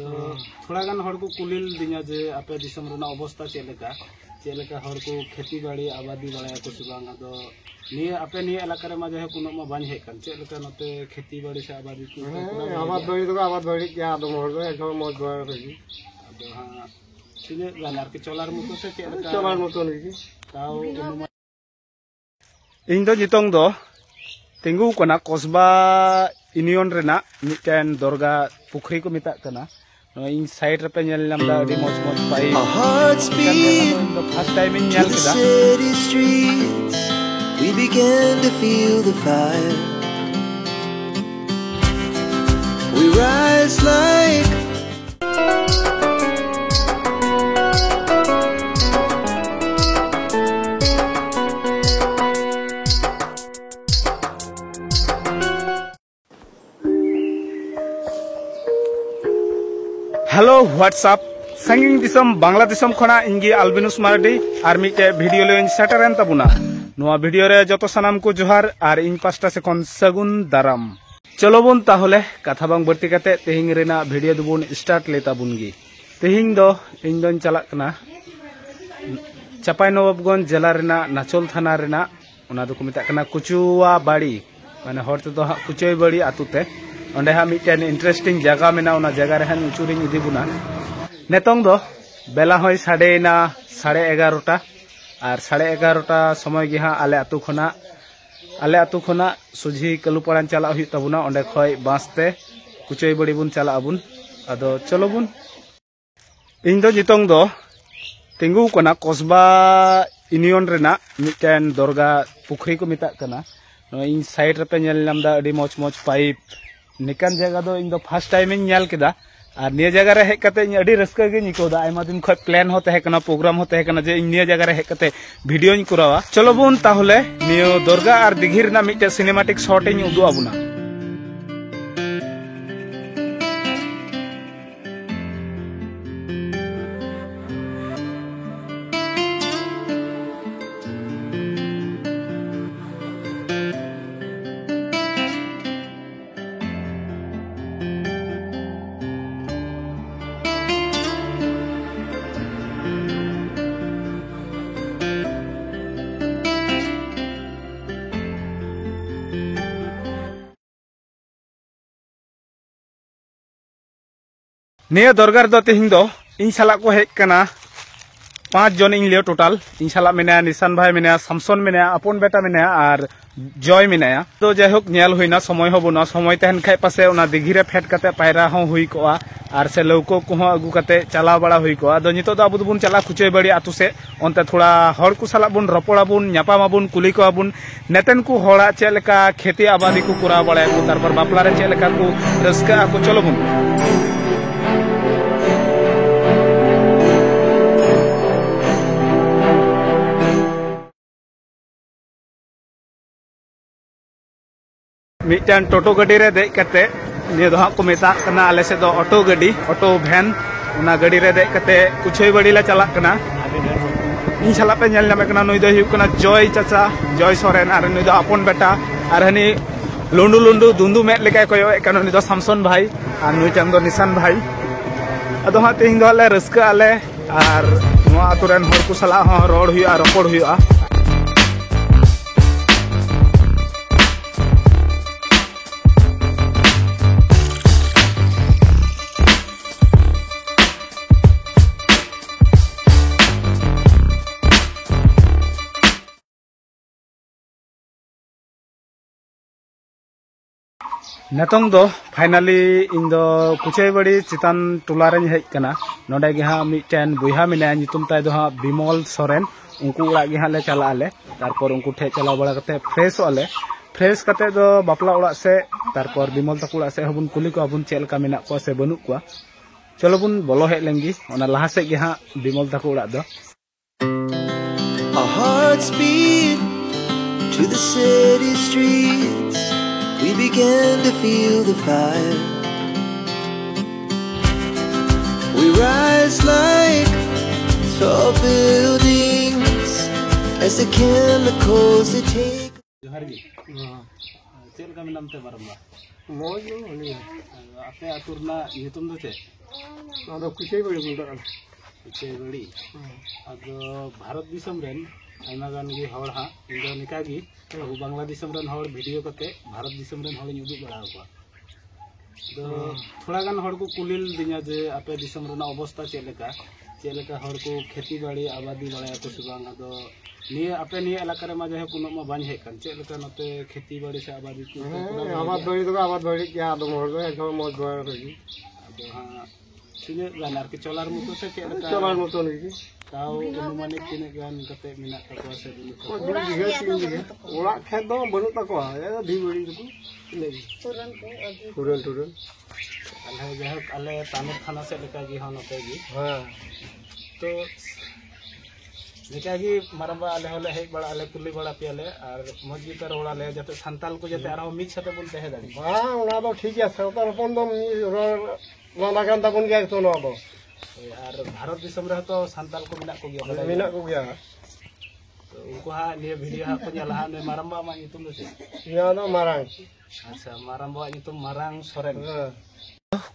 थोड़ा गान हर को कुलिल दिना जे आपे दिसम रना अवस्था चेलेका हर को खेती बाड़ी आबादी बाड़ा को सिबांग आदो निये आपे निये इलाका रे मा जे कुनो मा बाñ हेक कान चेलेका नते खेती बाड़ी से आबादी को आबाद बाड़ी क्या आदो मोर दो एकदम मौज बाड़ रही आदो हां तिने गान आर के चलार मतो से चेलेका चलार मतो नि ताऊ इन दो जितोंग दो तिंगु कना कस्बा यूनियन रेना मिटेन दरगा पुखरी को मिता कना इन साइड रे पे नेल नाम दा अडी मौज मौज पाई फर्स्ट टाइम इन नेल किदा we began to feel the fire we rise like hello WhatsApp संगिंग दिसम बांग्लादेशम खना इंगी अल्बिनुस मार्डी आर मिटे वीडियो ले सेटरेन तबुना नोआ वीडियो रे जतो सनाम को जोहार आर इन पास्टा से कोन सगुन दाराम चलो बुन ताहले कथा बांग बर्ती कते तेहिंग रेना वीडियो दुबुन स्टार्ट लेता बुनगी तेहिंग दो इन दोन चला कना चापाई नवाबगंज जिला रेना नाचोल थाना रेना ओना दो को मिता कना कुचुवा बाड़ी माने हर ते दो कुचुई बाड़ी आतुते ओंडे हा मिटेन इंटरेस्टिंग जगह मेना ओना जगह रे हन उचुरिंग इदी बुना नेतोंग दो बेला होय साडेना 11:30 और 11:30 समय गे हाँ आले आतु खना सुझी कलुपाड़ान चला हुई तबुना ओंडे खय बासते कुचई बड़ी बुन चला बुन अदो चलो बुन इन दो जितोंग दो तिंगु कना कस्बा यूनियन रेना मिटेन दरगा पुखरी को मिता कना इन साइड रे पे नेल नाम दा अडी मौज मौज पाइप निकान जगह दो इन दो फर्स्ट टाइम इन नेल किदा और निया जगह रे हेक कते अडी रस्का गे निकोदा आयमा दिन खय प्लान हो तहे कना प्रोग्राम हो तहे कना जे निया जगह रे हेक कते वीडियो इन करावा चलो बुन ताहले नियो दरगा और दिघिर ना मिटे सिनेमैटिक शॉट इन उदु आबुना निया दरगार दो तेहिं दो इन साला को हेक कना 5 जन इन लियो टोटल इन साला मेना निशान भाई मेना समसन मेना अपन बेटा मेना और जय मेना तो जायहोक नेल हुइना समय होबुना समय तहन खाय पासे ओना दिघिरे फेट कते पायरा हो हुई कोआ और से लौको को अगु कते चला बड़ा हुई कोआ दो नितो दो अबु बुन चला कुचई बड़ी आतु से ओनते थोड़ा हर को साला बुन रपोड़ा बुन न्यापामा बुन कुली को बुन नेतन को होड़ा चेलका खेती आबादी को कुरा बड़ा को तारपर बापला रे चेलका को रस्का को चलो बुन मिटन टोटो गाड़ी रे दे कते ने दो को मेता कना आले से दो ऑटो गाड़ी ऑटो वैन उना गाड़ी रे दे कते कुछई बड़ी ला चला कना इन साला पे नेल नामे कना नुई दो हुई कना जय चाचा जय सोरेन आर नुई दो अपन बेटा आर हनी लुंडू लुंडू दुंदू में लेका कोयो कना नुई दो समसन भाई आर नुई चंदो निशान भाई अदो हा तेहिं दो आले रस्का आले आर नुआ आतुरेन हर को सला हो रोड हुआ रपड़ हुआ नेतोंग दो फाइनली इन दो कुचई बड़ी चितान टोला रे हेज कना नोडे गे हाँ मिटेन बुहा मेना नितुम ताय दो हाँ बिमल सोरेन उनको उड़ा गे हाँ ले चला आले तारपर उनको ठे चला बड़ा कते फ्रेश आले फ्रेश कते दो बापला उड़ा से तारपर बिमल तक उड़ा से हबुन कुली को हबुन चेलका मेना को से बनु को चलो बुन बोलो हेज लेंगी ओना लहा से गे हाँ बिमल तक उड़ा दो Our hearts beat to the city streets. We began to feel the fire. We rise like tall buildings as the chemicals they take. जोहार जी चेल का नाम ते बरमा मौज दो उन्हीं आपे आतुर ना nyutum do चे आदो कुछ बड़ी बुंदा कुचे बड़ी आदो भारत दिसम रेन आयमा गान गी हौड़ हा इंदो निका गी अबु बांग्ला दिसम रेन हौड़ वीडियो कते भारत दिसम रेन हौड़ उदुग बड़ा को तो थोड़ा गान हौड़ को कुलिल दिना जे आपे दिसम रेन अवस्था चेलेका हौड़ को खेती बाड़ी आबादी बड़ा को सुबांग आदो निये आपे निये इलाका रे मा जे कुनो मा बाñ हे कान चेलेका नते खेती बाड़ी से आबादी को आबाद बड़ी क्या आदो मोर दो एकदम मौज बड़ा रही आदो हां तिने गान आर के चलार मुतो से चेलेका चलार मुतो नहीं ताऊ अनुमानिक तिने गान कते मिना तको से दुनु को दिगे ओड़ा खेत दो बनु तको ए दी बड़ी को नहीं तुरन अले जह अले तानुर थाना से लेका गी हन नते गी हां तो लेका गी मारंबा अले होले हे बड़ा अले कुली बड़ा पियाले और मौजी तर ओड़ा ले जते संताल को जते आरो मिक्स साथे बोलते हे दाड़ी हां ओना तो ठीक है सरकार अपन दम वाला गान तबन के तो न दो और भारत दिसम रे तो संताल को मिना को गया तो उनको हा ने वीडियो हा को जाला ने मारंबा मा युतुम दे या तो मारांग अच्छा मारंबा युतुम मारांग सोरेन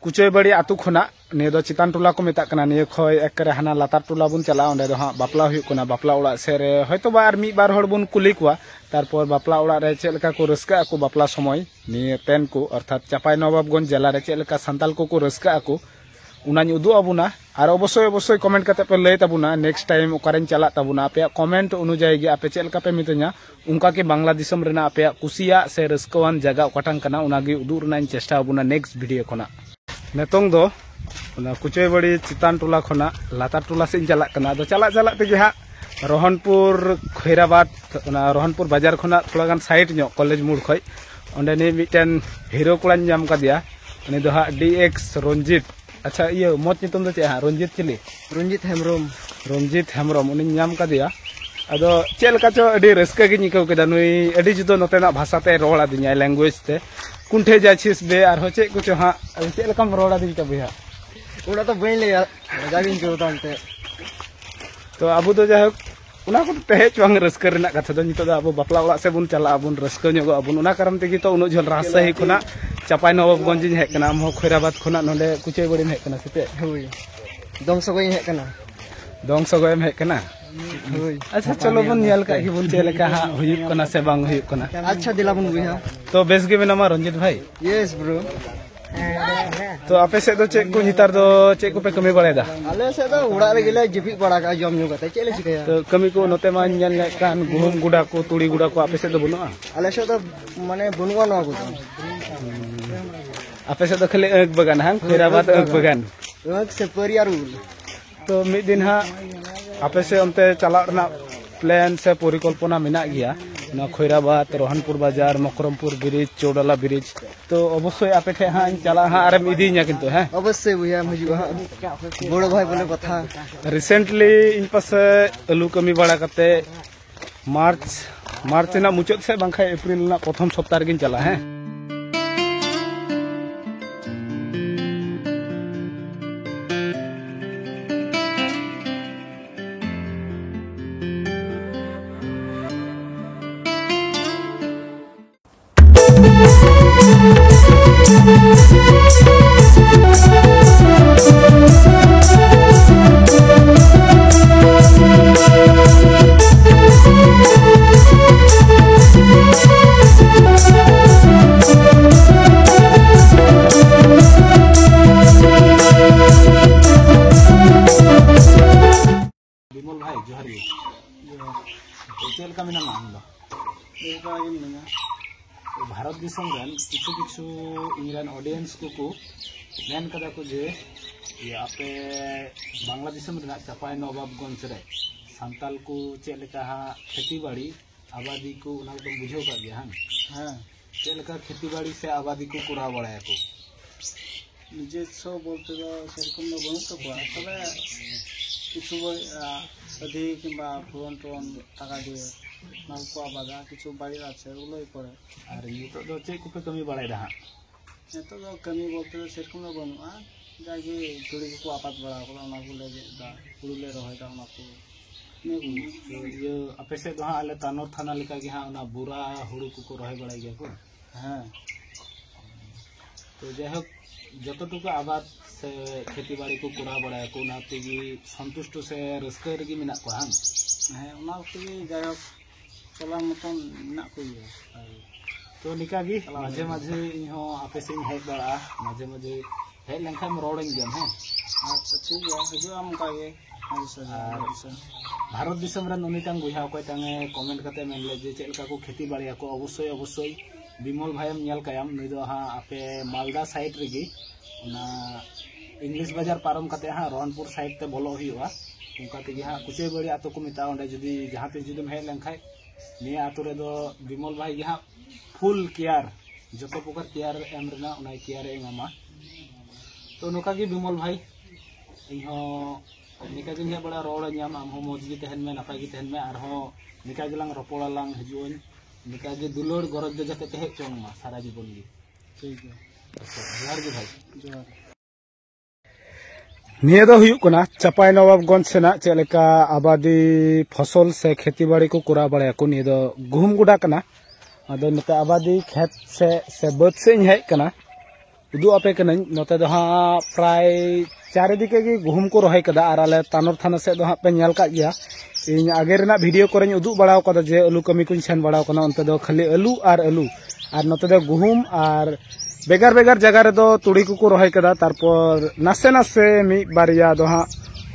कुचोय बड़ी आतु खना ने दो चितान टोला को मेता कना ने खय एकरे हाना लातार टोला बुन चला ओंडे दो हा बापला हुय कना बापला ओड़ा से रे हयतो बार मी बार हड़ बुन कुली कुआ तारपर बापला ओड़ा रे चेलका को रस्का को बापला समय नि पेन को अर्थात चापाई नवाबगंज जिला रे चेलका संताल को रस्का को उनानी उदु अबुना और अवश्य कमेंट करते पे लय तबुना नेक्स्ट टाइम ओकारेन चला तबुना आपे कमेंट अनुयायी गे आपे चेलका पे मितኛ उनका के बांग्ला दिसम रेना आपे कुसिया से रस्कवान जगह ओकाटां कना उनागी उदु रनाइन चेष्टा अबुना नेक्स्ट वीडियो खना नेतोंग दो उना कुचोय बड़ी चितान टोला खना लातार टोला से चला कना दो चला तेगे हा रोहनपुर खैराबाद उना रोहनपुर बाजार खना थोड़ा गान साइड नो कॉलेज मोड़ खय ओंडे नि मिटेन हीरो कोलान जाम कादिया उनी दो हा डीएक्स रंजित अच्छा ये मत नितुम दो चे हा रंजित चिली रंजित हेमरम उनी नाम कादिया अदो चेलका चो अडी रस्का गे निकौ केदा नुई अडी जुदो नतेना भाषा ते रोड़ा दिया लैंग्वेज ते कुंठे जाछिस बे और होचे कुछ हां चेलकाम रोड़ा दिन तबया ओड़ा तो बइन ले जागिन को तांते तो अबु दो जाय उना को तेज वांग रस्का रेना कथा दो नितो अबु बापला ओड़ा से बुन चला अबुन रस्का न्योगो अबुन उना कारण तेगी तो उनो झल रास्ता ही खुना चापाई नवाबगंज हे कना हम खैराबाद खुना नोंडे कुचै बड़ी हे कना सेते होय दंसगोय हे कना हे कना अच्छा चलो बन नियल का कि बुन चेलका हा हुयुक कना से बांग हुयुक कना अच्छा दिला बुन बुया तो बेस गे बेनामा रंजित भाई यस ब्रो तो आपे से दो चेक को नितार दो चेक को पे कमी बड़ेदा आले से तो उड़ा रे गेले जिपि बड़ा का जम नु कते चेले चिकया तो कमी को नते मा नियल ले कान गुहुम गुडा को तुड़ी गुडा को आपे से दो बनुआ आले से तो माने बनुआ न को आपे से तो खाली एक बगान हां खैराबाद एक बगान एक से परियार तो मिद दिन हा आपे से अंते चला रना प्लान से परिकल्पना मिना गया ना खैराबाद रोहनपुर बाजार मकरमपुर ब्रिज चौडला ब्रिज तो अवश्य आपे ठे हां चला हां आरे इदी냐 किंतु हां अवश्य भैया मजु हां बड़ो भाई बोले कथा रिसेंटली इन पासे अलू कमी बड़ा करते मार्च ना मुचाद से बांखा एप्रिल ना प्रथम सप्ताह रे चला हैं बिमल भाई जोहार गे चेल का मिना नाम दो भारत दिसम रेन किछु इंग्लैंड ऑडियंस को मेन कदा को जे ये आपे बांग्ला दिसम रेना चापाई नवाबगंज रे संताल को चेलका हा खेती बाड़ी आबादी को उना तो बुझो का गया हां चेलका खेती बाड़ी से आबादी को कुरा बड़ाया को निजे सो बोलते तो सेरकम न बनु तो तबे किछु अधी किंबा फोन टाका दिए नालको आबादा किछु बाड़ी आछे उलोई पड़े और नितो दो चे को पे कमी बड़ाय रहा नितो दो कमी बोलते तो सेरकम न बनुआ जागे थोड़ी को आपात बड़ा को ना को ले दा पुरुले रहय दा ना को ने ये आपे से दहा आले तानोर थाना लिका कि हां ना बुरा हुड़ू को रहय बड़ाय गया को हां तो जैहोक जतटुकु आबाद से खेती बाड़ी को करा बड़ा को ना तेगी संतुष्ट से रस्क रेगी मेना को हम ᱦᱮᱸ ᱚᱱᱟ ᱛᱮᱜᱮ ᱡᱟᱭᱦᱳᱠ ᱪᱟᱞᱟᱣ ᱢᱚᱛᱚᱱ ᱢᱮᱱᱟᱜ ᱠᱚᱜᱮᱭᱟ तो निकागी माझे माझे इहो आपे से हेज बड़ा माझे माझे हेज लंखा में रोडिंग गया है ᱟᱪᱪᱷᱟ ᱴᱷᱤᱠ ᱜᱮᱭᱟ ᱦᱤᱡᱩᱜ ᱟᱢ ᱚᱱᱠᱟ ᱜᱮ भारत दिसम रे उनिटांग बुझा को तांगे कमेंट करते मेन ले जे चेलका को खेती बाड़ी को अवश्य अवश्य बिमल भाईम नेल कायम नि दो हा आपे मालदा साइड रेगी ना इंग्लिश बाजार पारम करते हा रोहनपुर साइड ते बोलो हुआ उनका तेगी हा कुचे बड़ी आतो को मिता ओंडे जदी जहां पे जदी हेज लंखाय निया आतो रे दो बिमल भाई हा फुल केयर जो प्रकार केयर एम रेना उना केयर एमा तो नोका की बिमल भाई इहो निका गिन हे बड़ा रोड नाम आम हो मौज गी तहन में नपाय गी तहन में आर हो निका गिलांग रपोड़ा लांग हजुन निका गे दुलोड़ गरज दे जते तहे चोंग मा सारा जीवन गी ठीक है जोहार गे भाई जोहार निया दो हुयुक कना चापाई नवाबगंज सेना चेलेका आबादी फसल से खेती बाड़ी को करा बड़ा को निया दो गुहुम गुडा कना आदो नते आबादी खेत से बद से हेज कना उदु आपे कना नते दो हा प्राय चारिदिके की गुहुम को रहे कदा और आले तानोर थाना से दो हा पे नेल का गया इन आगे रेना वीडियो करे उदु बड़ाव कदा जे आलू कमी कुन सेन बड़ाव कना उनते दो खाली आलू और नते दो गुहुम और बेगार बेगार जगह रे दो तुड़ी को रहे कदा तारपर नासे नासे मी बारिया दो हा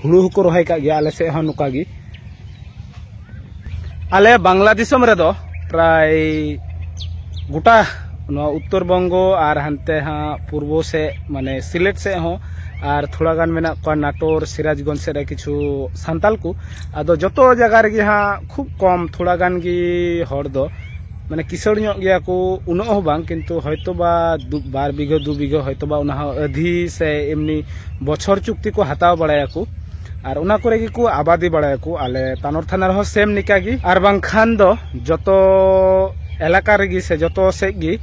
हुड़ू को रहे का गया आले से हा नुका गी आले बांग्लादेश रे दो प्राय गोटा उत्तर बंगो और हानते हाँ पूर्व से माने सिलेट से हो और थोड़ा गान मेना को नाटोर सिराजगंज से किछु सांताल को आदो जतो जगह रे हाँ खूब कम थोड़ा गान की हर दो माने किसड़ गया को उनो हो बांग किंतु हयतो बा 2 बीघा 2 बीघा हयतो बा उना अधि से एमनी बछर चुक्ति को हताव बड़ाया को और उना करे की को आबादी बड़ाया को आले तानोर थाना रहो सेम निकागी और बांखान दो जतो एलाका रेगी से जतो से गी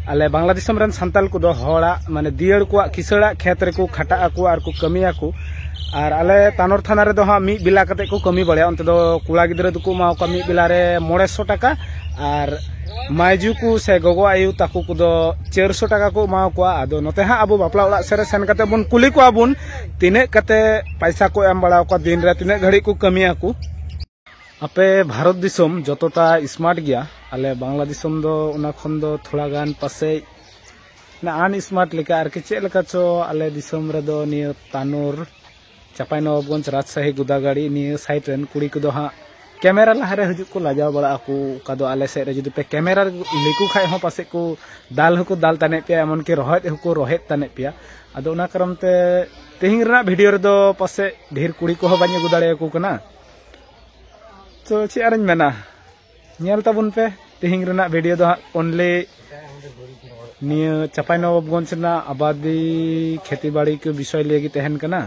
आले बांग्लादेश रन सांताल को दो हड़ा माने दियड़ को किसड़ा खेत रे को खटा को और को कमिया को और आले तानोर थाना रे दो हा मी बिला कते को कमी बड़े उनते दो कुड़ा गिदरे दो को मा कमी बिला रे 900 टाका और मायजू को से गोगो आयु ताकू को दो 400 टाका को मा को आदो नते हा अबो बापला ओला सेरे सेन कते बन कुली को आबुन तिने कते पैसा को एम बड़ा को दिन रे तिने घड़ी को कमिया को आपे भारत दिसम जतोटा स्मार्ट गया आले बांग्लादेशम दो उना खन दो थोड़ा गान पासे ना आन स्मार्ट लेका आर के चेल का चो आले दिसम रे दो नियो तानोर चापाई नवाबगंज राजशाही गुदागाड़ी नियो साइड रेन कुड़ी को दो हा कैमरा लहारे हजु को लाजाव बड़ा को कादो आले से रे जुदि पे कैमरा लिकु खाय हो पासे को दाल ताने पे एमन के रोहेत ताने पिया आदो उना करम ते तेहिं रेना वीडियो रे दो पासे ढेर कुड़ी को बानी गुदाड़े को कना तो चे आरन मेना नेल ताबुन पे तेहिं रेना वीडियो दो ओनली नियो चापाई नवाबगंज ना आबादी खेती बाड़ी के विषय लेगी तहन कना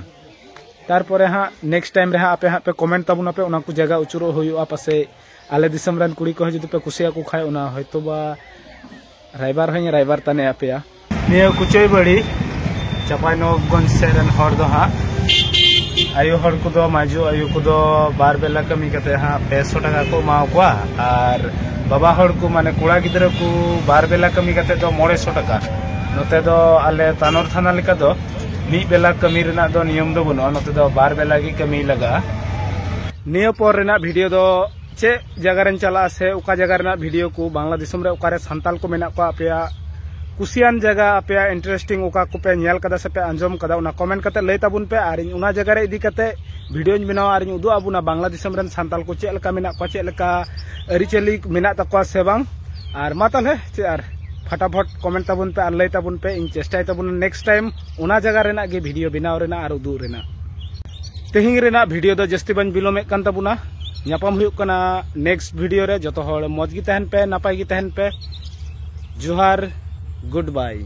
तारपरे हाँ नेक्स्ट टाइम रे हाँ आपे पे कमेंट ताबुन पे उना को जगह उचुरो होयुआ पासे आले दिसम रन कुड़ी को जुदि पे कुसिया को खाय उना हयतो बा राइबार ताने आपेया नियो कुचई बड़ी चापाई नवाबगंज से रन हर दो हाँ आयु हर को दो माजू आयु को दो बार बेला कमी करते हाँ 500 टाका को माव को और बाबा हर को माने कुड़ा गिदरा को बार बेला कमी करते दो 900 टाका नोते दो आले तानोर थाना लेका दो मी बेला कमी रेना दो नियम दो बनो नोते दो बार बेला की कमी लगा नियो पर रेना वीडियो दो चे जगह रेन चला से उका जगह रेना वीडियो को बांग्लादेश रे उकारे सांताल को मेना को आपया कुसियान जगह आपया इंटरेस्टिंग उका को पे नेल कदा से पे अंजम कदा उना कमेंट कते लय ताबुन पे आर उना जगह रे इदी कते वीडियो बनावा आर उदु आबुना बांग्लादेश रेन सांताल को चेलका मेना को चेलका अरिचेली मेना तकवा से बांग आर माताले चे आर फटाफट कमेंट ताबुन पे आर लय ताबुन पे इन चेष्टा ताबुन नेक्स्ट टाइम उना जगह रेना गे वीडियो बनाव रेना आर उदु रेना तेहिं रेना वीडियो दो जस्ती बन बिलोमे कान ताबुना ᱧᱟᱯᱟᱢ हुयुक कना नेक्स्ट वीडियो रे जतो हर मौज गी तहन पे नापाय गी तहन पे जोहार गुड बाय।